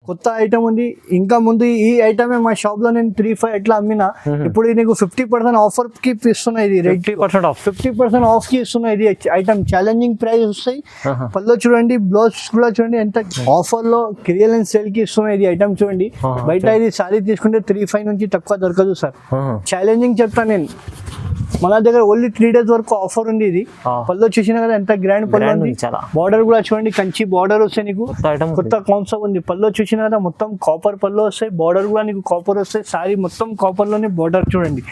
కొత్త ఐటమ్ ఉంది. ఇంకా ముందు ఈ ఐటమే మా షాప్ లో నేను 3-5 ఎట్లా అమ్మినా, ఇప్పుడు నీకు 50% ఆఫర్ కి ఇస్తున్నా. ఇది 50% ఆఫ్ కి ఇస్తున్నా. ఇది ఐటమ్ ఛాలెంజింగ్ ప్రైస్ వస్తాయి. పళ్ళు చూడండి, బ్లౌజ్ కూడా చూడండి ఎంత ఆఫర్ లో క్లియరెన్స్ సేల్ కి ఇస్తున్నా. ఇది ఐటమ్ చూడండి, బయట ఇది సారీ తీసుకుంటే 3-5 నుంచి తక్కువ దొరకదు సార్. ఛాలెంజింగ్ చెప్తాను నేను. మన దగ్గర ఓన్లీ 3 days వరకు ఆఫర్ ఉంది. ఇది పళ్ళు చూసినా కదా ఎంత గ్రాండ్ పళ్ళు ఉంది. బార్డర్ కూడా చూడండి, కంచి బార్డర్ వస్తాయి. నీకు కొత్త కాన్సెప్ట్ ఉంది. పళ్ళు చూసినా కదా మొత్తం కాపర్ పళ్ళు వస్తాయి. బార్డర్ కూడా నీకు కాపర్ వస్తాయి. సారీ మొత్తం కాపర్ లోనే బార్డర్ చూడండి.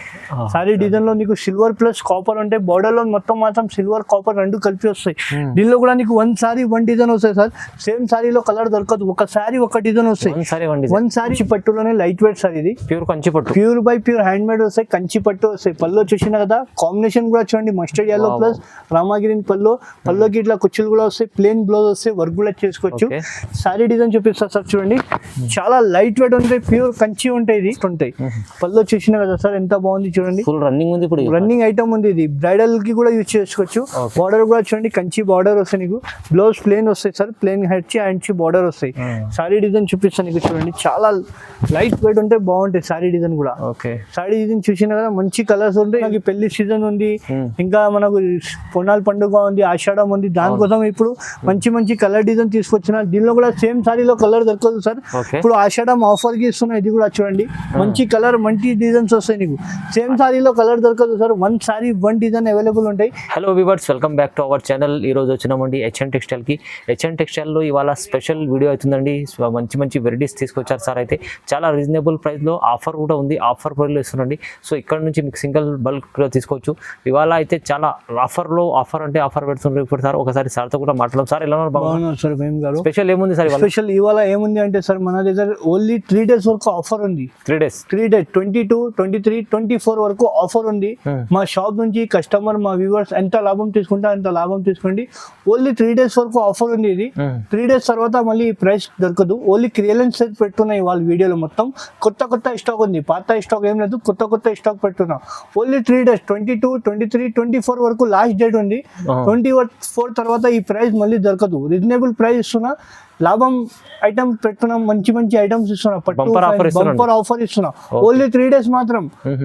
సారీ డిజైన్ లో నీకు సిల్వర్ ప్లస్ కాపర్ ఉంటాయి. బార్డర్ లో మొత్తం మాత్రం సిల్వర్ కాపర్ రెండు కలిపి వస్తాయి. దీనిలో కూడా నీకు 1 సారీ 1 డిజైన్ వస్తాయి సార్. సేమ్ సారీలో కలర్ దొరకదు. ఒక సారీ ఒక డిజైన్ వస్తాయి. 1 సారీ పట్టులోనే లైట్ వెయిట్ సార్. ఇది ప్యూర్ కంచి పట్టు, pure by pure handmade వస్తాయి. కంచి పట్టు వస్తాయి. పళ్ళు చూసినా కదా కాంబినేషన్ కూడా చూడండి, మస్టర్డ్ yellow ప్లస్ రామాగిరిన్ పళ్ళుకి ఇట్లా కుచ్చులు కూడా వస్తాయి. ప్లేన్ బ్లౌజ్ వస్తాయి. వర్క్ కూడా చేసుకోవచ్చు. సారీ డిజైన్ చూపిస్తా సార్. చూడండి చాలా లైట్ వెయిట్ ఉంటాయి. ప్యూర్ కంచి ఉంటాయి. ఇది ఉంటాయి. పళ్ళు చూసినా కదా సార్ ఎంత బాగుంది చూడండి. రన్నింగ్ ఉంది, ఇప్పుడు రన్నింగ్ ఐటమ్ ఉంది. ఇది బ్రైడల్ కి కూడా యూజ్ చేసుకోవచ్చు. బార్డర్ కూడా చూడండి, కంచి బార్డర్ వస్తాయి. నీకు బ్లౌజ్ ప్లేన్ వస్తాయి సార్. ప్లేన్ హ్యాండ్స్ బార్డర్ వస్తాయి. సారీ డిజైన్ చూపిస్తాను నీకు చూడండి. చాలా లైట్ వెయిట్ ఉంటాయి, బాగుంటాయి. సారీ డిజైన్ కూడా సారీ డిజైన్ చూసినా కదా మంచి కలర్స్ ఉంటాయి. నాకు పెళ్లి సీజన్ ఉంది, ఇంకా మనకు పొన్నాల పండుగ ఉంది, ఆషాఢం ఉంది. దానికోసం ఇప్పుడు మంచి మంచి కలర్ డిజైన్ తీసుకొచ్చిన. దీనిలో కూడా సేమ్ సారీలో కలర్ దొరకదు సార్. ఇప్పుడు ఆషాఢం ఆఫర్ కి ఇస్తున్నా. ఇది కూడా చూడండి మంచి కలర్, మంచి డిజైన్స్ వస్తాయి. నీకు సేమ్ సారీలో కలర్ దొరకదు సార్. 1 సారీ 1 డిజైన్ అవైలబుల్ ఉంటాయి. Hello viewers, welcome back to our channel. ఈ రోజు వచ్చినామండి హెచ్ఎన్ టెక్స్టైల్ కి. హెచ్ఎన్ టెక్స్టైల్ లో ఇవాళ స్పెషల్ వీడియో అవుతుందండి. మంచి మంచి వెరైటీస్ తీసుకొచ్చారు సార్. అయితే చాలా రీజనబుల్ ప్రైస్ లో ఆఫర్ కూడా ఉంది. ఆఫర్ ప్రైస్ లో ఇస్తున్నాండి. సో ఇక్కడ నుంచి మీకు సింగిల్ బల్క్ తీసుకోవచ్చు. ఇవాళ అయితే చాలా ఆఫర్ అంటే ఆఫర్ పెడుతున్నారు ఇప్పుడు సార్. ఒకసారి సార్ తో కూడా మాట్లాడదాం. సార్ ఎలా బాగున్నారు సార్? మేము గారు స్పెషల్ ఏముంది సార్? స్పెషల్ ఇవాళ ఏముంది అంటే సార్, మన దగ్గర ఓన్లీ 3 days వరకు ఆఫర్ ఉంది. 3 days 22, 23, 24 వరకు ఆఫర్ ఉంది. మా షాప్ నుంచి కస్టమర్, మా వ్యూవర్స్ ఎంత లాభం తీసుకుంటే అంత లాభం తీసుకోండి. ఓన్లీ 3 days వరకు ఆఫర్ ఉంది. ఇది 3 days తర్వాత మళ్ళీ ప్రైస్ దొరకదు. ఓన్లీ క్లియరెన్స్ పెట్టున్నాయి వాళ్ళ వీడియోలో. మొత్తం కొత్త స్టాక్ ఉంది. పాత స్టాక్ ఏం లేదు, కొత్త స్టాక్ పెట్టున్నా. ఓన్లీ 3 days 22, 23, 24 వరకు లాస్ట్ డేట్ ఉంది. 24 తర్వాత ఈ ప్రైస్ మళ్ళీ దొరకదు. రీజనబుల్ ప్రైస్ ఇస్తున్నా. లాభం ఐటమ్ పెట్టున్నాం. మంచి మంచి ఐటమ్స్ ఇస్తున్నా. బంపర్ ఆఫర్ ఇస్తున్నా. ఓన్లీ 3 days మాత్రం.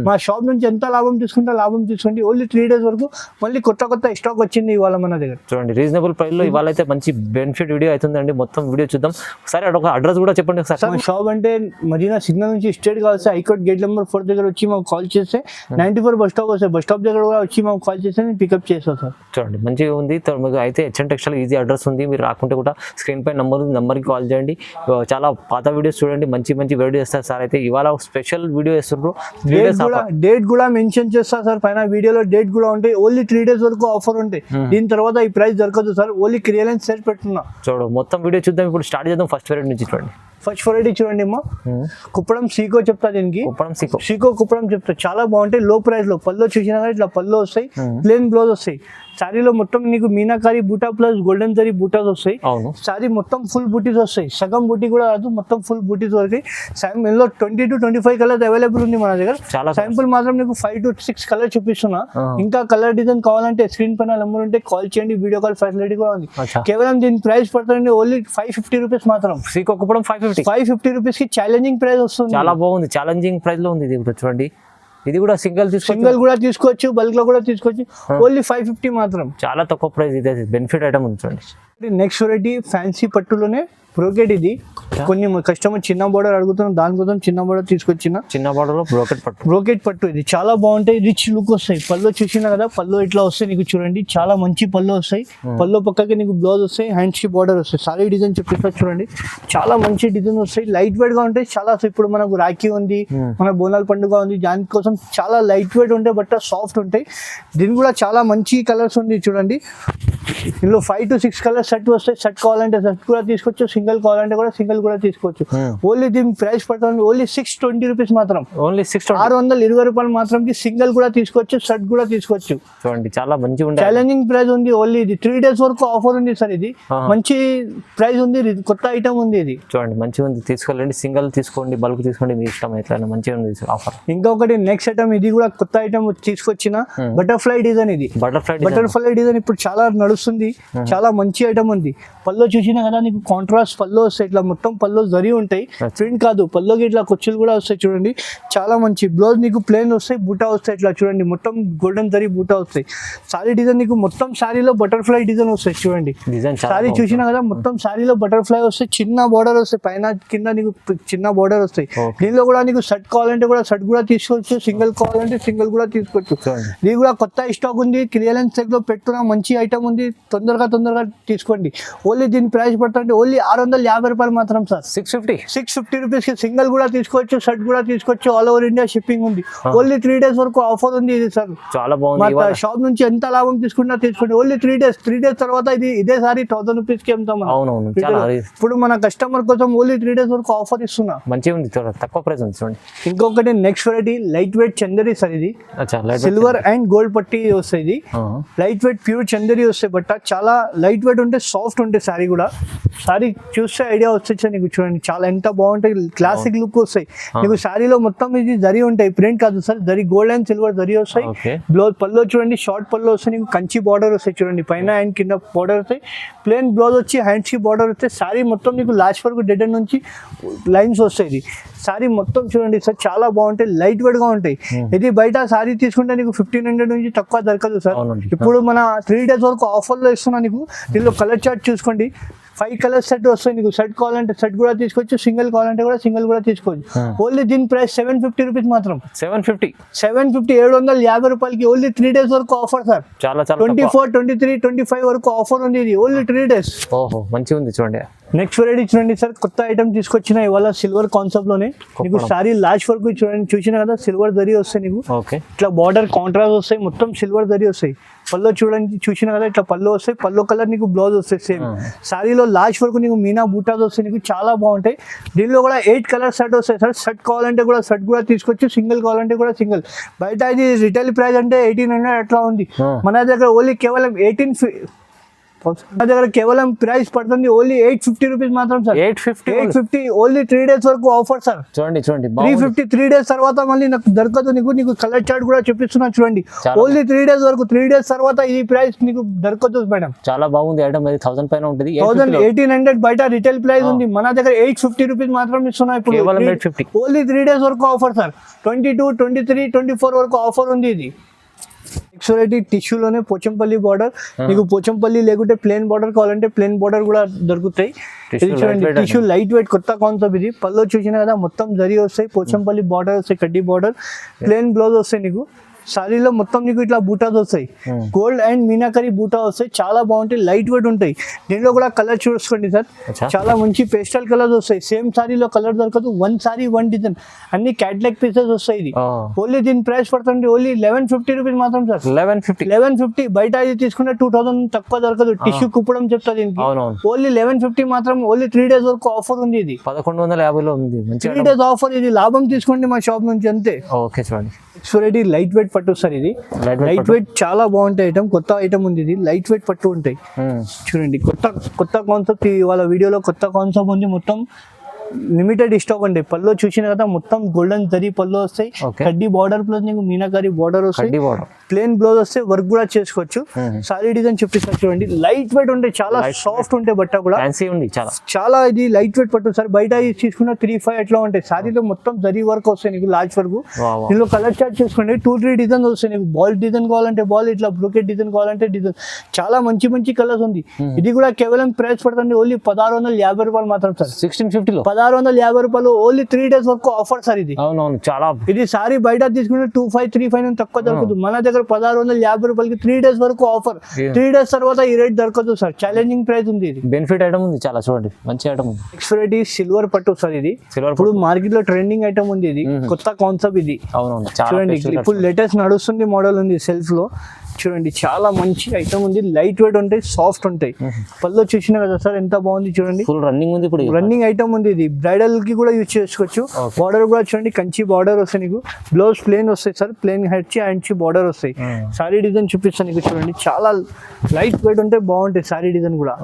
మా షాప్ నుంచి ఎంత లాభం తీసుకుంటే లాభం తీసుకోండి. ఓన్లీ 3 days వరకు మళ్ళీ కొత్త స్టాక్ వచ్చింది ఇవాళ మన దగ్గర. చూడండి రీజనబుల్ ప్రైస్ లో ఇవాళ అయితే మంచి బెనిఫిట్ వీడియో అవుతుందండి. మొత్తం వీడియో చూద్దాం. ఒకసారి ఒక అడ్రస్ కూడా చెప్పండి సార్. మా షాప్ అంటే మదీనా సిగ్నల్ నుంచి స్ట్రేట్ గా వస్తే హైకోర్ట్ గేట్ నెంబర్ 4 దగ్గర వచ్చి మాకు కాల్ చేస్తే 94 బస్ స్టాప్ వస్తాయి. బస్ స్టాప్ దగ్గర కూడా వచ్చి మాకు కాల్ చేస్తే నేను పికప్ చేస్తాను సార్. చూడండి మంచిగా ఉంది. మీకు అయితే హెచ్ఎన్ టెక్స్టైల్ ఈజీ అడ్రస్ ఉంది. మీరు రాకుంటే కూడా స్క్రీన్ పై నంబర్కి కాల్ చేయండి. చాలా పాత వీడియోస్ చూడండి, మంచి వీడియో ఇస్తారు సార్. అయితే ఇవాళ స్పెషల్ వీడియో ఇస్తున్నారు. డేట్ కూడా మెన్షన్ చేస్తారు సార్ పైన వీడియోలో. డేట్ కూడా ఉంటాయి. ఓన్లీ 3 days వరకు ఆఫర్ ఉంటాయి. దీని తర్వాత ఈ ప్రైస్ దొరకదు సార్. ఓన్లీ క్లియరెన్స్ సెట్ పెట్టున్నా. చూడు మొత్తం వీడియో చూద్దాం. ఇప్పుడు స్టార్ట్ చేద్దాం. ఫస్ట్ వెరైటీ నుంచి చూడండి. ఫస్ట్ వెరైటీ చూడండి అమ్మా. కుప్పడం సీకో చెప్తా. దీనికి కుప్పడం చెప్తా. చాలా బాగుంటాయి. లో ప్రైస్ లో. పళ్ళు చూసినా ఇట్లా పళ్ళు వస్తాయి. ప్లేన్ బ్లౌజ్ వస్తాయి. సారీలో మొత్తం నీకు మీనాకారి బూటా ప్లస్ గోల్డెన్ జరీ బూటాస్ వస్తాయి. సారీ మొత్తం ఫుల్ బూటీస్ వస్తాయి. సగం బూటీ కూడా రాదు, మొత్తం ఫుల్ బూటీస్ వస్తాయి. ఇందులో 20 to 25 కలర్స్ అవైలబుల్ ఉంది మన దగ్గర. శాంపుల్ మాత్రం నీకు 5 to 6 కలర్ చూపిస్తున్నా. ఇంకా కలర్ డిజైన్ కావాలంటే స్క్రీన్ పైన నెంబర్ ఉంటే కాల్ చేయండి. వీడియో కాల్ ఫెసిలిటీ కూడా ఉంది. కేవలం దీని ప్రైస్ పడుతుంది ఓన్లీ 550 రూపీస్ మాత్రం. సీకో కుప్పడం 550 రూపీస్ కి ఛాలెంజింగ్ ప్రైస్ వస్తుంది. చాలా బాగుంది. ఛాలెంజింగ్ ప్రైస్ లో ఉంది. ఇది చూడండి. ఇది కూడా సింగిల్ కూడా తీసుకోవచ్చు, బల్క్ లో కూడా తీసుకోవచ్చు. ఓన్లీ 550 మాత్రం. చాలా తక్కువ ప్రైస్. ఇది బెనిఫిట్ ఐటమ్ ఉంది చూడండి. నెక్స్ట్ వెరైటీ ఫ్యాన్సీ పట్టులోనే బ్రోకెట్. ఇది కొన్ని కస్టమర్ చిన్న బోర్డర్ అడుగుతున్నాం, దానికోసం చిన్న బోర్డర్ తీసుకొచ్చిన. చిన్న బోర్డర్ లో బ్రోకెట్ పట్టు. ఇది చాలా బాగుంటాయి. రిచ్ లుక్ వస్తాయి. పళ్ళు చూసినా కదా, పళ్ళు ఇట్లా వస్తాయి. నీకు చూడండి చాలా మంచి పళ్ళు వస్తాయి. పళ్ళు పక్కకి నీకు బ్లౌజ్ వస్తాయి. హ్యాండ్స్ కి బోర్డర్ వస్తాయి. సారీ డిజైన్ చూపిస్తా చూడండి. చాలా మంచి డిజైన్ వస్తాయి. లైట్ వెయిట్ గా ఉంటాయి. చాలా ఇప్పుడు మనకు రాఖీ ఉంది, మన బోనాల పండుగ ఉంది, దానికోసం చాలా లైట్ వెయిట్ ఉంటాయి. బట్ సాఫ్ట్ ఉంటాయి. దీని కూడా చాలా మంచి కలర్స్ ఉంది చూడండి. ఇందులో 5 to 6 కలర్స్ సెట్ వస్తాయి. సెట్ కావాలంటే సెట్ కూడా తీసుకోవచ్చు. సింగిల్ కావాలంటే కూడా సింగిల్ కూడా తీసుకోవచ్చు. ఓన్లీ దీని ప్రైస్ పడుతుంది ఓన్లీ 620 రూపీస్ మాత్రం. ఓన్లీ 620 రూపాయలు మాత్రం. సింగిల్ కూడా తీసుకోవచ్చు, సెట్ కూడా తీసుకోవచ్చు. చూడండి చాలా మంచి ఛాలెంజింగ్ ప్రైస్ ఉంది. ఓన్లీ ఇది 3 days వరకు ఆఫర్ ఉంది సార్. ఇది మంచి ప్రైస్ ఉంది. కొత్త ఐటమ్ ఉంది. ఇది చూడండి మంచిగా ఉంది. తీసుకోవాలండి. సింగిల్ తీసుకోండి, బల్క్ తీసుకోండి, మీ ఇష్టం. ఎట్లా మంచిగా ఉంది ఆఫర్. ఇంకొకటి నెక్స్ట్ ఐటమ్. ఇది కూడా కొత్త ఐటమ్ తీసుకొచ్చిన బటర్ఫ్లై డిజైన్. ఇది బటర్ఫ్లై డిజైన్ ఇప్పుడు చాలా నడుస్తుంది. వస్తుంది, చాలా మంచి ఐటమ్ ఉంది. పళ్ళు చూసినా కదా నీకు కాంట్రాస్ట్ పళ్ళు వస్తాయి, ఇట్లా మొత్తం పళ్ళు జరి ఉంటాయి, ప్రింట్ కాదు. పళ్ళుకి ఇట్లా కుచ్చులు కూడా వస్తాయి చూడండి, చాలా మంచి. బ్లౌజ్ నీకు ప్లేన్ వస్తాయి, బూటా వస్తాయి, ఇట్లా చూడండి మొత్తం గోల్డెన్ జరీ బూటా వస్తాయి. సారీ డిజైన్ నీకు మొత్తం సారీలో బటర్ఫ్లై డిజైన్ వస్తాయి చూడండి. సారీ చూసినా కదా మొత్తం సారీలో బటర్ఫ్లై వస్తాయి, చిన్న బార్డర్ వస్తాయి, పైన కింద నీకు చిన్న బార్డర్ వస్తాయి. దీనిలో కూడా నీకు షర్ట్ కావాలంటే కూడా షర్ట్ కూడా తీసుకోవచ్చు, సింగిల్ కావాలంటే సింగిల్ కూడా తీసుకోవచ్చు. ఇది కూడా కొత్త స్టాక్ ఉంది, క్లియరెన్స్ సెట్ లో పెట్టుకున్న మంచి ఐటమ్ ఉంది, తొందరగా తీసుకోండి. ఓన్లీ దీని ప్రైస్ పడుతుంది ఓన్లీ 650 రూపాయలు మాత్రం సార్. 650 రూపీస్ కి సింగిల్ కూడా తీసుకోవచ్చు, షర్ట్ కూడా తీసుకోవచ్చు, ఆల్ ఓవర్ ఇండియా షిప్పింగ్ ఉంది. ఓన్లీ 3 days వరకు ఆఫర్ ఉంది ఇది సార్. చాలా బాగుంది. మా షాప్ నుంచి ఎంత లాభం తీసుకున్నా తీసుకోండి, ఓన్లీ 3 days తర్వాత ఇదే సారీ 1000 రూపీస్ కి అమ్ముతాం. ఇప్పుడు మన కస్టమర్ కోసం ఓన్లీ 3 days వరకు ఆఫర్ ఇస్తున్నా. మంచిగా ఉంది, తక్కువ ప్రైస్ ఉంది చూడండి. ఇంకొకటి next variety light weight Chanderi sir. ఇది సిల్వర్ అండ్ గోల్డ్ పట్టి వస్తాయి. ఇది లైట్ వెయిట్ ప్యూర్ చందరి వస్తాయి, బట్ చాలా లైట్ వెయిట్ ఉంటే సాఫ్ట్ ఉంటాయి సారీ కూడా. సారీ చూస్తే ఐడియా వచ్చేసి నీకు చూడండి, చాలా ఎంత బాగుంటాయి, క్లాసిక్ లుక్ వస్తాయి నీకు. సారీలో మొత్తం ఇది జరీ ఉంటాయి, ప్రింట్ కాదు sir, zari gold and silver zari వస్తాయి. బ్లౌజ్ పళ్ళు చూడండి, షార్ట్ పళ్ళు వస్తాయి నీకు, కంచి బార్డర్ వస్తాయి చూడండి, పైన అండ్ కింద బార్డర్ వస్తాయి. ప్లేన్ బ్లౌజ్ వచ్చి హ్యాండ్స్ కి బార్డర్ వస్తాయి. సారీ మొత్తం నీకు లాస్ట్ వరకు డెడ్ ఎండ్ నుంచి లైన్స్ వస్తాయి. ఇది సారీ మొత్తం చూడండి సార్, చాలా బాగుంటాయి, లైట్ వెయిట్ గా ఉంటాయి. ఇది బయట సారీ తీసుకుంటే నీకు 1500 నుంచి తక్కువ దొరకదు సార్. ఇప్పుడు మన 3 days వరకు ఆఫర్ లో ఇస్తున్నా నీకు. దీనిలో కలర్ చార్ట్ చూసుకోండి, 5 కలర్ సెట్ వస్తాయి నీకు. సెట్ కావాలంటే సెట్ కూడా తీసుకోవచ్చు, సింగిల్ కావాలంటే కూడా సింగిల్ కూడా తీసుకోవచ్చు. ఓన్లీ దీని ప్రైస్ 750 రూపీస్ మాత్రం. 750 రూపాయలకి ఓన్లీ 3 days వరకు ఆఫర్ సార్. 24, 23, 25 వరకు ఆఫర్ ఉంది. ఇది ఓన్లీ 3 days. మంచిగా ఉంది చూడండి. నెక్స్ట్ వెరైటీ చూడండి సార్, కొత్త ఐటమ్ తీసుకొచ్చిన ఇవాళ సిల్వర్ కాన్సెప్ట్ లోనే. నీకు సారీ లాస్ట్ వరకు చూడండి, చూసినా కదా సిల్వర్ జరీ వస్తాయి నీకు. ఇట్లా బార్డర్ కాంట్రాస్ట్ వస్తాయి, మొత్తం సిల్వర్ జరీ వస్తాయి. పళ్ళు చూడండి, చూసినా కదా ఇట్లా పళ్ళు వస్తాయి, పళ్ళు కలర్ నీకు బ్లౌజ్ వస్తాయి సేమ్. సారీలో లాస్ట్ వరకు నీకు మీనా బూటాస్ వస్తాయి నీకు, చాలా బాగుంటాయి. దీనిలో కూడా 8 కలర్ సెట్ వస్తాయి సార్. సెట్ కావాలంటే కూడా సెట్ కూడా తీసుకోవచ్చు, సింగిల్ కావాలంటే కూడా సింగిల్. బయట ఇది రిటైల్ ప్రైస్ అంటే 1800 అట్లా ఉంది, మన దగ్గర ఓన్లీ కేవలం 18. మన దగ్గర కేవలం ప్రైస్ పడుతుంది ఓన్లీ 850 రూపీస్ మాత్రం సార్. 850 ఓన్లీ 3 days వరకు ఆఫర్ సార్. చూడండి 350 3 days తర్వాత మళ్ళీ నాకు దొరకదు నీకు కలర్ చార్ట్ కూడా చూపిస్తున్నా చూడండి. ఓన్లీ 3 days వరకు, 3 days తర్వాత ఈ ప్రైస్ నీకు దొరకదు మేడం. చాలా బాగుంది ఐటమ్. 1000 పైన ఉంటుంది, 1800 బయట రిటైల్ ప్రైస్ ఉంది, మన దగ్గర 850 రూపీస్ మాత్రం ఇస్తున్నా ఇప్పుడు. ఓన్లీ 3 days వరకు ఆఫర్ సార్. 22, 23, 24 వరకు ఆఫర్ ఉంది. ఇది నెక్స్ట్ వెరైటీ టిష్యూలోనే పోచంపల్లి బార్డర్. నీకు పోచంపల్లి లేకుంటే ప్లేన్ బార్డర్ కావాలంటే ప్లేన్ బార్డర్ కూడా దొరుకుతాయి. టిష్యూ లైట్ వెయిట్ కొత్త కాన్సెప్ట్ ఇది. పళ్ళు చూసినా కదా మొత్తం జరీ వస్తాయి, పోచంపల్లి బార్డర్ వస్తాయి, కడ్డీ బార్డర్, ప్లేన్ బ్లౌజ్ వస్తాయి నీకు. సారీలో మొత్తం నీకు ఇట్లా బూటాస్ వస్తాయి, గోల్డ్ అండ్ మీనాకరీ బూటా వస్తాయి, చాలా బాగుంటాయి, లైట్ వెయిట్ ఉంటాయి. దీనిలో కూడా కలర్ చూసుకోండి సార్, చాలా మంచి పేస్టల్ కలర్స్ వస్తాయి. సేమ్ సారీలో కలర్ దొరకదు, 1 సారీ 1 డిజైన్, అన్ని క్యాట్లాగ్ పీసెస్ వస్తాయి. ఇది ఓన్లీ దీని ప్రైస్ పడుతుంది ఓన్లీ 1150 రూపీస్ మాత్రం సార్. 1150 బయట ఇది తీసుకుంటే 2000 తక్కువ దొరకదు. టిష్యూ కుప్పడం చెప్తా దీనికి. ఓన్లీ 1150 మాత్రం. ఓన్లీ 3 days వరకు ఆఫర్ ఉంది. ఇది 1150లో ఉంది. 3 days ఆఫర్. ఇది లాభం తీసుకోండి మా షాప్ నుంచి అంతే. ఓకే చూడండి, చూడండి లైట్ వెయిట్ పట్టు సార్. ఇది లైట్ వెయిట్ చాలా బాగుంటాయి ఐటమ్, కొత్త ఐటమ్ ఉంది. ఇది లైట్ వెయిట్ పట్టు ఉంటాయి చూడండి. కొత్త కాన్సెప్ట్ ఇవాళ వీడియోలో కొత్త కాన్సెప్ట్ ఉంది. మొత్తం లిమిటెడ్ స్టాక్ అండి. పళ్ళు చూసిన కదా మొత్తం గోల్డెన్ జరీ పళ్ళు వస్తాయి, కడ్డీ బార్డర్ ప్లస్ నీకు మీనాకారి బార్డర్ వస్తాయి, ప్లేన్ బ్లౌజ్ వస్తే వర్క్ కూడా చేసుకోవచ్చు. సారీ డిజైన్ చూపిస్తారు చూడండి, లైట్ వెయిట్ ఉంటాయి, చాలా సాఫ్ట్ ఉంటాయి, బట్ట కూడా చాలా ఇది లైట్ వెయిట్ పట్టు సార్. బయట తీసుకున్న 3-5 అట్లా ఉంటాయి. సారీలో మొత్తం జరీ వర్క్ వస్తాయి నీకు, లార్జ్ వరకు. దీనిలో కలర్ చార్ట్ చూసుకోండి, 2-3 డిజైన్స్ వస్తాయి నీకు. బాల్ డిజైన్ కావాలంటే బాల్, ఇట్లా బ్రూకెట్ డిజైన్ కావాలంటే డిజైన్, చాలా మంచి కలర్స్ ఉంది. ఇది కూడా కేవలం ప్రైస్ పడుతుంది ఓన్లీ 1650 రూపాయలు మాత్రం సార్. 1650లో 1650 రూపాయలు ఓన్లీ 3 days వరకు ఆఫర్ సార్. ఇది చాలా ఇది సారీ బయట తీసుకుంటే 2535 తక్కువ దొరకదు, మన దగ్గర 1650 రూపాయలకి 3 days వరకు ఆఫర్. 3 days తర్వాత ఈ రేట్ దొరకదు సార్, ఛాలెంజింగ్ ప్రైస్ ఉంది. ఇది బెనిఫిట్ ఐటమ్ ఉంది, చాలా చూడండి మంచి ఐటమ్ ఉంది. నెక్స్ట్ వెరైటీ సిల్వర్ పట్టు సార్. ఇది ఇప్పుడు మార్కెట్ లో ట్రెండింగ్ ఐటమ్ ఉంది. ఇది కొత్త కాన్సెప్ట్. ఇది చూడండి ఇప్పుడు లేటెస్ట్ నడుస్తుంది మోడల్ ఉంది సెల్ఫ్ లో. చూడండి చాలా మంచి ఐటమ్ ఉంది, లైట్ వెయిట్ ఉంటాయి, సాఫ్ట్ ఉంటాయి. పళ్ళు చూసినా కదా సార్ ఎంత బాగుంది చూడండి, ఫుల్ రన్నింగ్ ఉంది. ఇప్పుడు రన్నింగ్ ఐటమ్ ఉంది. ఇది బ్రైడల్ కి కూడా యూజ్ చేసుకోవచ్చు. బార్డర్ కూడా చూడండి కంచి బార్డర్ వస్తాయి నీకు, బ్లౌజ్ ప్లేన్ వస్తాయి sir, plain head and border వస్తాయి. సారీ డిజైన్ చూపిస్తాను నీకు చూడండి, చాలా లైట్ వెయిట్ ఉంటాయి, బాగుంటాయి. సారీ డిజైన్ కూడా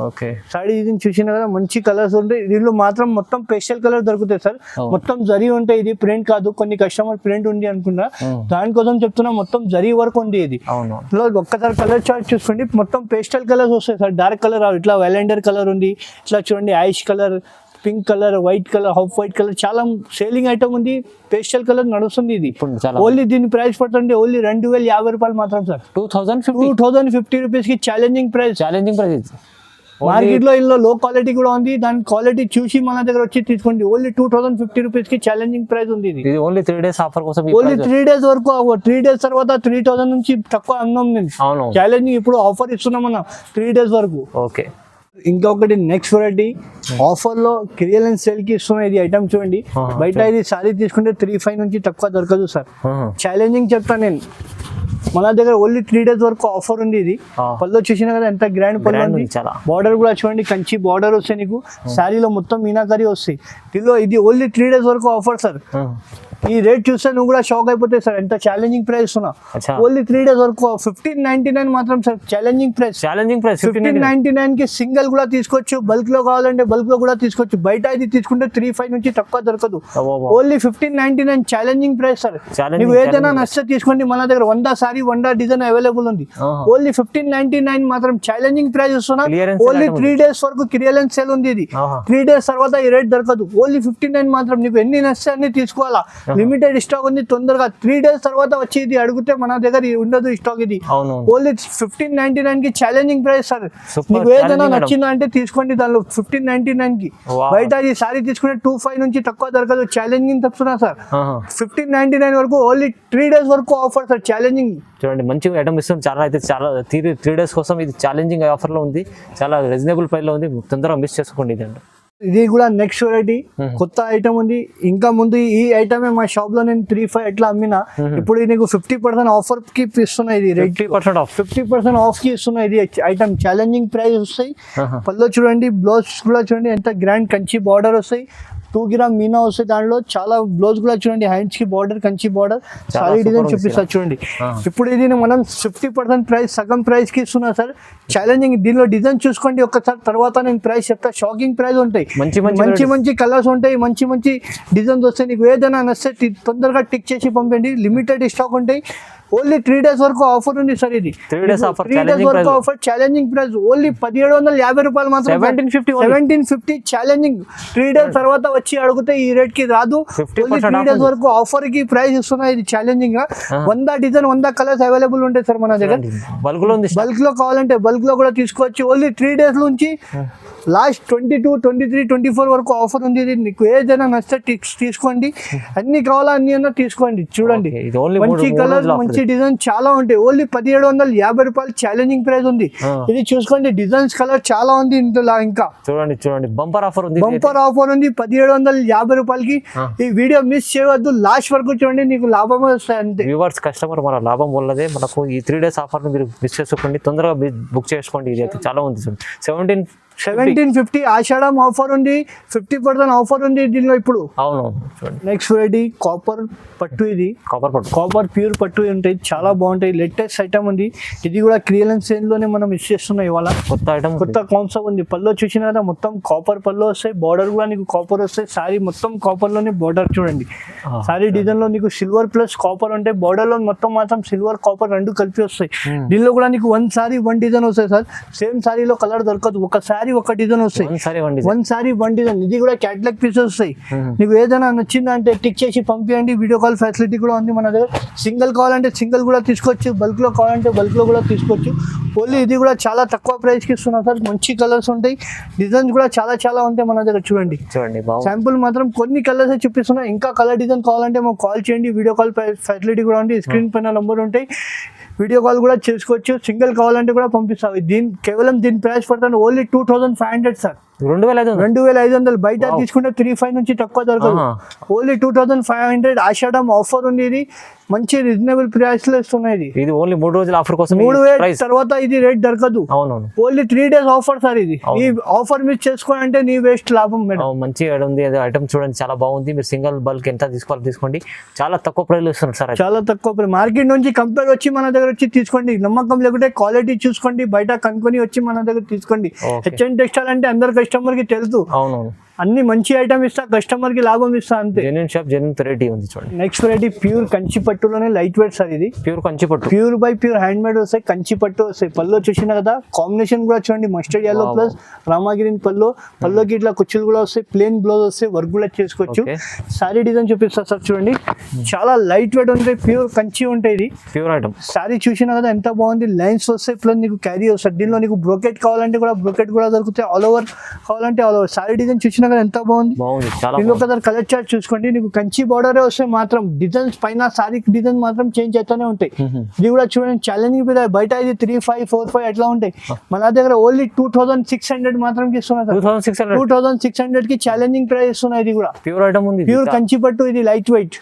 సారీ డిజైన్ చూసినా కదా మంచి కలర్స్ ఉంటాయి. దీనిలో మాత్రం మొత్తం పేస్టల్ కలర్ దొరుకుతాయి సార్, మొత్తం జరీ ఉంటాయి. ఇది ప్రింట్ కాదు, కొన్ని కస్టమర్ ప్రింట్ ఉంది అనుకున్నా, దానికోసం చెప్తున్నా మొత్తం జరీ వర్క్ ఉంది. ఇది ఒక్కసారి కలర్ చార్ట్ చూసుకోండి, మొత్తం పేస్టల్ కలర్స్ వస్తాయి సార్, డార్క్ కలర్ ఇట్లా వెలెండర్ కలర్ ఉంది, ఇట్లా చూడండి ash colour, pink colour, white colour, half white colour, చాలా సేలింగ్ ఐటమ్ ఉంది. పేస్టల్ కలర్ నడుస్తుంది ఇది. ఓన్లీ దీని ప్రైస్ పడుతుంది ఓన్లీ 2050 రూపాయలు మాత్రం సార్. 2050 రూపీస్ కి ఛాలెంజింగ్ ప్రైస్. మార్కెట్ లో ఇందులో లో క్వాలిటీ కూడా ఉంది, దాని క్వాలిటీ చూసి మన దగ్గర వచ్చి తీసుకోండి. ఓన్లీ 2050 రూపీస్ కి ఛాలెంజింగ్ ప్రైస్ ఉంది ఇది. ఓన్లీ 3 days ఆఫర్ కోసం, ఓన్లీ 3 days వరకు. 3 days తర్వాత 3000 నుంచి తక్కువ అన్నాం నేను. ఛాలెంజింగ్ ఇప్పుడు ఆఫర్ ఇస్తున్నాం మనం 3 days వరకు. ఓకే. ఇంకొకటి నెక్స్ట్ వెరైటీ ఆఫర్ లో క్లియరెన్స్ సేల్ కి ఇస్తున్న ఇది ఐటమ్ చూడండి. బయట ఇది సారీ తీసుకుంటే 35 నుంచి తక్కువ దొరకదు సార్. ఛాలెంజింగ్ చెప్తాను నేను, మన దగ్గర ఓన్లీ 3 days వరకు ఆఫర్ ఉంది ఇది. పళ్ళు చూసినా కదా ఎంత గ్రాండ్ పళ్ళు ఉంది. బార్డర్ కూడా చూడండి, కంచి బార్డర్ వస్తాయి నీకు, శారీలో మొత్తం మీనాకరీ వస్తాయి. దీనిలో ఇది ఓన్లీ 3 days వరకు ఆఫర్ సార్. ఈ రేట్ చూస్తే నువ్వు కూడా షాక్ అయిపోతాయి సార్, ఎంత ఛాలెంజింగ్ ప్రైస్ ఉన్నా. ఓన్లీ 3 days వరకు 1599 మాత్రం సార్. ఛాలెంజింగ్ ప్రైస్ 1599 కి సింగిల్ కూడా తీసుకోవచ్చు, బల్క్ లో కావాలంటే బల్క్ లో కూడా తీసుకోవచ్చు. బయట ఇది తీసుకుంటే 35 నుంచి తక్కువ దొరకదు. Only 1599 challenging price sir. నువ్వు ఏదైనా నచ్చితే తీసుకోండి, మన దగ్గర 100 సారీ 100 డిజైన్ అవైలబుల్ ఉంది. ఓన్లీ 1599 మాత్రం ఛాలెంజింగ్ ప్రైస్ ఇస్తున్నా. ఓన్లీ 3 days వరకు క్లియరెన్స్ సేల్ ఉంది ఇది. 3 days తర్వాత ఈ రేట్ దొరకదు. ఓన్లీ 59 మాత్రం. నీకు ఎన్ని నచ్చితే అన్ని తీసుకోవాలా, లిమిటెడ్ స్టాక్ ఉంది. తొందరగా 3 days తర్వాత వచ్చి ఇది అడిగితే మన దగ్గర ఉండదు స్టాక్ ఇది. ఓన్లీ 1599 కి ఛాలెంజింగ్ ప్రైస్ సార్. నీకు ఏదైనా నచ్చిందా అంటే తీసుకోండి దానిలో 1599 కి. బయట ఈ సారీ తీసుకుంటే 25 నుంచి తక్కువ దొరకదు. ఛాలెంజింగ్ చెప్తున్నా సార్. 1599 వరకు ఓన్లీ 3 days వరకు ఆఫర్ సార్. ఛాలెంజింగ్ చూడండి, మంచి ఐటమ్ ఇస్తుంది. చాలా అయితే చాలా 3 days కోసం ఇది ఛాలెంజింగ్ ఆఫర్ లో ఉంది, చాలా రీజనబుల్ ప్రైస్ లో ఉంది. తొందరగా మిస్ చేసుకోండి ఇది. ఇది కూడా నెక్స్ట్ వెరైటీ కొత్త ఐటమ్ ఉంది. ఇంకా ముందు ఈ ఐటమ్ మా షాప్ లో నేను 3-5 ఎట్లా అమ్మినా, ఇప్పుడు నీకు 50% ఆఫర్ కి ఇస్తున్నా. ఇది 50% ఆఫ్ కి ఇస్తున్నా. ఇది ఐటమ్ ఛాలెంజింగ్ ప్రైస్ వస్తాయి. పళ్ళు చూడండి, బ్లౌజ్ కూడా చూడండి ఎంత గ్రాండ్ కంచి బార్డర్ వస్తాయి, 2 గ్రామ్ మీనా వస్తాయి. దాంట్లో చాలా బ్లౌజ్ కూడా చూడండి, హ్యాండ్స్ కి border, Kanchi border, sorry design చూపిస్తా చూడండి. ఇప్పుడు ఇది మనం 50% ప్రైస్, సగం ప్రైస్ కి ఇస్తున్నా సార్. ఛాలెంజింగ్ దీనిలో డిజైన్ చూసుకోండి ఒకసారి, తర్వాత నేను ప్రైస్ చెప్తా. షాకింగ్ ప్రైస్ ఉంటాయి, మంచి కలర్స్ ఉంటాయి, మంచి డిజైన్స్ వస్తాయి. నీకు ఏదైనా నచ్చితే తొందరగా టిక్ చేసి పంపండి. లిమిటెడ్ స్టాక్ ఉంటాయి. ఓన్లీ 3 days వరకు ఆఫర్ ఉంది సార్. ఇది 3 days వరకు ఆఫర్. ఛాలెంజింగ్ ప్రైస్ ఓన్లీ 1750 రూపాయలు మాత్రం. 1750 ఛాలెంజింగ్. 3 days తర్వాత వచ్చి అడిగితే ఈ రేట్ కి రాదు. ఓన్లీ 3 days వరకు ఆఫర్ కి ప్రైస్ ఇస్తున్నా. ఇది ఛాలెంజింగ్ గా 100 డిజైన్ 100 కలర్స్ అవైలబుల్ ఉంటాయి సార్ మన దగ్గర. బల్క్ లో కావాలంటే బల్క్ లో కూడా తీసుకోవచ్చు. ఓన్లీ 3 days నుంచి లాస్ట్ 22, 23, 24 వరకు ఆఫర్ ఉంది. ఇది నీకు ఏదైనా నచ్చితే తీసుకోండి. అన్ని కావాలా అన్ని అన్నా తీసుకోండి. చూడండి మంచి కలర్, మంచి డిజైన్ చాలా ఉంటాయి. ఓన్లీ 1750 రూపాయలు ఛాలెంజింగ్ ప్రైస్ ఉంది. ఇది చూసుకోండి, డిజైన్స్ కలర్ చాలా ఉంది ఇందులో. ఇంకా చూడండి బంపర్ ఆఫర్ ఉంది. 1750 రూపాయలకి. ఈ వీడియో మిస్ చేయవద్దు, లాస్ట్ వరకు చూడండి, నీకు లాభం వస్తాయి అంతే. వ్యూవర్స్ కస్టమర్ మన లాభం వల్లదే మనకు ఈ 3 days ఆఫర్ మీరు మిస్ చేసుకోండి, తొందరగా బుక్ చేసుకోండి. ఇది అయితే చాలా ఉంది. 1750 ఆషాఢం ఆఫర్ ఉంది, 50% ఆఫర్ ఉంది దీనిలో ఇప్పుడు. అవును. నెక్స్ట్ వెరైటీ కాపర్ పట్టు. ఇది కాపర్ ప్యూర్ పట్టు ఉంటాయి, చాలా బాగుంటాయి. లేటెస్ట్ ఐటమ్ ఉంది. ఇది కూడా క్లియరెన్స్ సేల్ లోనే మనం ఇచ్చేస్తున్నాం ఇవాళ. కొత్త ఐటమ్, కొత్త కాన్సెప్ట్ ఉంది. పళ్ళు చూసిన కదా మొత్తం కాపర్ పళ్ళు వస్తాయి. బార్డర్ కూడా నీకు కాపర్ వస్తాయి. సారీ మొత్తం కాపర్ లోనే బార్డర్ చూడండి. సారీ డిజైన్ లో నీకు సిల్వర్ ప్లస్ కాపర్ ఉంటాయి. బార్డర్ లో మొత్తం మాత్రం సిల్వర్ కాపర్ రెండు కలిపి వస్తాయి. దీనిలో కూడా నీకు 1 సారీ 1 డిజైన్ వస్తాయి సార్. సేమ్ సారీలో కలర్ దొరకదు. ఒక సారీ ఒక డిజైన్ వస్తాయి. 1 సారీ 1 డిజైన్. ఇది కూడా క్యాటలాగ్ పీసెస్ వస్తాయి. నీకు ఏదైనా నచ్చిందంటే టిక్ చేసి పంపించండి. వీడియో కాల్ ఫెసిలిటీ కూడా ఉంది మన దగ్గర. సింగిల్ కావాలంటే సింగిల్ కూడా తీసుకోవచ్చు, బల్క్ లో కావాలంటే బల్క్ లో కూడా తీసుకోవచ్చు. ఓన్లీ ఇది కూడా చాలా తక్కువ ప్రైస్ కి ఇస్తున్నా సార్. మంచి కలర్స్ ఉంటాయి, డిజైన్స్ కూడా చాలా ఉంటాయి మన దగ్గర. చూడండి శాంపుల్ మాత్రం కొన్ని కలర్స్ చూపిస్తున్నా. ఇంకా కలర్ డిజైన్ కావాలంటే మాకు కాల్ చేయండి. వీడియో కాల్ ఫెసిలిటీ కూడా ఉంది. స్క్రీన్ పైన నంబర్ ఉంటాయి, వీడియో కాల్ కూడా చేసుకోవచ్చు. సింగిల్ కావాలంటే కూడా పంపిస్తావు. కేవలం దీని ప్రైస్ పడుతుంది ఓన్లీ 2500 సార్. 2500. బయట తీసుకుంటే 35 నుంచి తక్కువ దొరకదు. ఓన్లీ 2500. ఆషాఢం ఆఫర్ ఉంది. ఇది మంచి రీజనబుల్ ప్రైస్ లో ఇస్తున్నాయి. ఇది ఓన్లీ 3 రోజుల ఆఫర్ కోసం. 3 తర్వాత ఇది రేట్ దొరకదు. Only 3 days offer sir. ఇది ఈ ఆఫర్ మిస్ చేసుకోవాలంటే నీ వేస్ట్ లాభం. మంచి ఉంది ఐటమ్ చూడండి, చాలా బాగుంది. మీరు సింగిల్ బల్క్ ఎంత తీసుకోవాలి తీసుకోండి. చాలా తక్కువ ప్రైస్ లో ఇస్తున్నారు సార్. చాలా తక్కువ ప్రైస్. మార్కెట్ నుంచి కంపేర్ వచ్చి మన దగ్గర వచ్చి తీసుకోండి. నమ్మకం లేకుంటే క్వాలిటీ చూసుకోండి. బయట కనుక్కొని వచ్చి మన దగ్గర తీసుకోండి. హెచ్ఎన్ టెక్స్టైల్ అంటే అందరు కస్టమర్ కి తెలుసు. అన్ని మంచి ఐటమ్ ఇస్తా, కస్టమర్ కి లాభం ఇస్తా అంతే. జెన్యున్ షాప్, జెన్యున్ వెరైటీ ఉంది చూడండి. నెక్స్ట్ వెరైటీ ప్యూర్ కంచి పట్టులోనే లైట్ వెయిట్ సార్. ఇది ప్యూర్ కంచి పట్టు, pure by pure handmade వస్తాయి, కంచి పట్టు వస్తాయి. పళ్ళు చూసిన కదా, కాంబినేషన్ కూడా చూడండి, మస్టర్డ్ yellow ప్లస్ రామాగిరిన్ పళ్ళుకి ఇట్లా కుచ్చులు కూడా వస్తాయి, ప్లేన్ బ్లౌజ్ వస్తాయి, వర్క్ కూడా చేసుకోవచ్చు. సారీ డిజైన్ చూపిస్తా సార్, చూడండి చాలా లైట్ వెయిట్ ఉంటాయి, ప్యూర్ కంచి ఉంటాయి. ఇది ప్యూర్ ఐటమ్. సారీ చూసిన కదా ఎంత బాగుంది, లైన్స్ వస్తాయి ప్లస్ నీకు క్యారీ వస్తాయి. దీనిలో నీకు బ్రోకెట్ కావాలంటే కూడా బ్రోకెట్ కూడా దొరుకుతాయి, ఆల్ ఓవర్ కావాలంటే ఆల్ ఓవర్. సారీ డిజైన్ చూసిన కదా ఎంత బాగుంది, చాలా దీనిలో కదా కలర్ చార్ట్ చూసుకోండి. నీకు కంచి బార్డరే వస్తే మాత్రం డిజైన్స్ పైన సారీ డిజైన్ మాత్రం చేంజ్ అవుతూనే ఉంటాయి. ఇది కూడా చూడండి ఛాలెంజింగ్ మీద, బయట ఇది 3,500, 4,500 అట్లా ఉంటాయి, మన దగ్గర ఓన్లీ 2,600 మాత్రం ఇస్తున్నారు. 2,600 కి ఛాలెంజింగ్ ప్రైస్ ఇస్తున్నారు. ఇది కూడా ప్యూర్ ఐటమ్ ఉంది, ప్యూర్ కంచి పట్టు, ఇది లైట్ వెయిట్,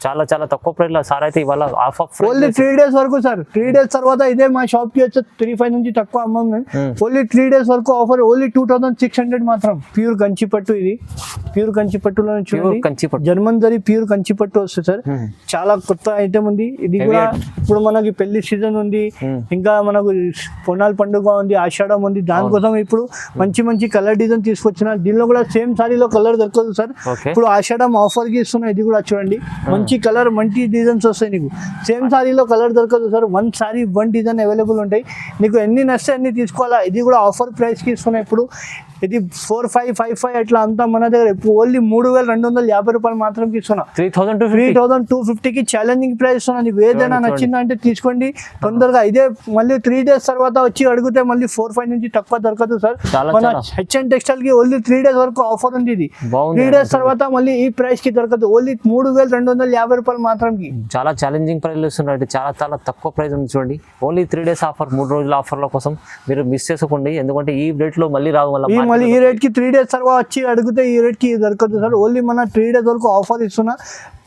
చాలా చాలా తక్కువ ప్రైస్ లో సార్ అయితే ఇవాళ ఆఫ్ ఓన్లీ 3 days వరకు సార్. 3 days తర్వాత ఇదే మా షాప్ కి వచ్చి 3,500 నుంచి తక్కువ అమ్మం. ఓన్లీ 3 days వరకు ఆఫర్, ఓన్లీ 2,600 మాత్రం. ప్యూర్ కంచి పట్టు, ఇది ప్యూర్ కంచి పట్టులో చూడండి, జర్మన్ దరి ప్యూర్ కంచి పట్టు వస్తుంది సార్. చాలా కొత్త ఐటమ్ ఉంది. ఇది కూడా ఇప్పుడు మనకి పెళ్లి సీజన్ ఉంది, ఇంకా మనకు పొన్నాల పండుగ ఉంది, ఆషాఢం ఉంది, దానికోసం ఇప్పుడు మంచి మంచి కలర్ డిజైన్ తీసుకొచ్చిన. దీనిలో కూడా సేమ్ సారీలో కలర్ దొరకదు సార్. ఇప్పుడు ఆషాఢం ఆఫర్ కి ఇస్తున్నాయి. ఇది కూడా చూడండి, మంచి కలర్ మంచి డిజైన్స్ వస్తాయి. నీకు సేమ్ సారీలో కలర్ దొరకదు సార్, 1 సారీ 1 డిజైన్ అవైలబుల్ ఉంటాయి. నీకు ఎన్ని నచ్చితే అన్ని తీసుకోవాలా. ఇది కూడా ఆఫర్ ప్రైస్ కి ఇస్తున్నాయి. ఇప్పుడు ఇది 4,500, 5,500 అట్లా అంతా మన దగ్గర ఇప్పుడు ఓన్లీ 3,250 రూపాయలు మాత్రం ఇస్తున్నా. 3,250 కి ఛాలెంజింగ్ ప్రైస్ ఇస్తున్నా. నీకు ఏదైనా నచ్చిందంటే తీసుకోండి తొందరగా. ఇదే మళ్ళీ 3 days తర్వాత వచ్చి అడిగితే మళ్ళీ 4,500 నుంచి తక్కువ దొరకదు సార్. మన హెచ్ఎన్ టెక్స్టైల్ కి ఓన్లీ 3 days వరకు ఆఫర్ ఉంది. ఇది 3 days తర్వాత మళ్ళీ ఈ ప్రైస్ కి దొరకదు, ఓన్లీ 3,250 రూపాయలు మాత్రం. చాలా ఛాలెంజింగ్ ప్రైస్ ఇస్తున్నారు, చాలా చాలా తక్కువ ప్రైస్ ఉంది చూడండి. ఓన్లీ 3 days ఆఫర్, 3 రోజుల ఆఫర్ల కోసం మీరు మిస్ చేసుకోండి. ఎందుకంటే ఈ రేట్ లో మళ్ళీ రావు, మళ్ళీ ఈ రేట్ కి 3 days తర్వాత వచ్చి అడిగితే ఈ రేట్ కి దొరకదు సార్. ఓన్లీ మన 3 days వరకు ఆఫర్ ఇస్తున్నా.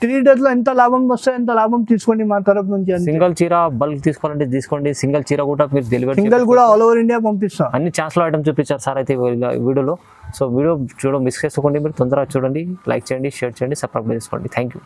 3 days లో ఎంత లాభం వస్తే ఎంత లాభం తీసుకోండి మా తరఫు నుంచి. సింగిల్ చీర బల్క్ తీసుకోవాలంటే తీసుకోండి, సింగిల్ చీర కూడా మీరు డెలివరీ, సింగిల్ కూడా ఆల్ ఓవర్ ఇండియా పంపిస్తాం. అన్ని ఛాన్స్ లో ఐటమ్ చూపించారు సార్ అయితే వీడియోలో. సో వీడియో చూడ మిస్ చేసుకోండి, మీరు తొందరగా చూడండి, లైక్ చేయండి, షేర్ చేయండి, సబ్స్క్రైబ్ చేసుకోండి. Thank you.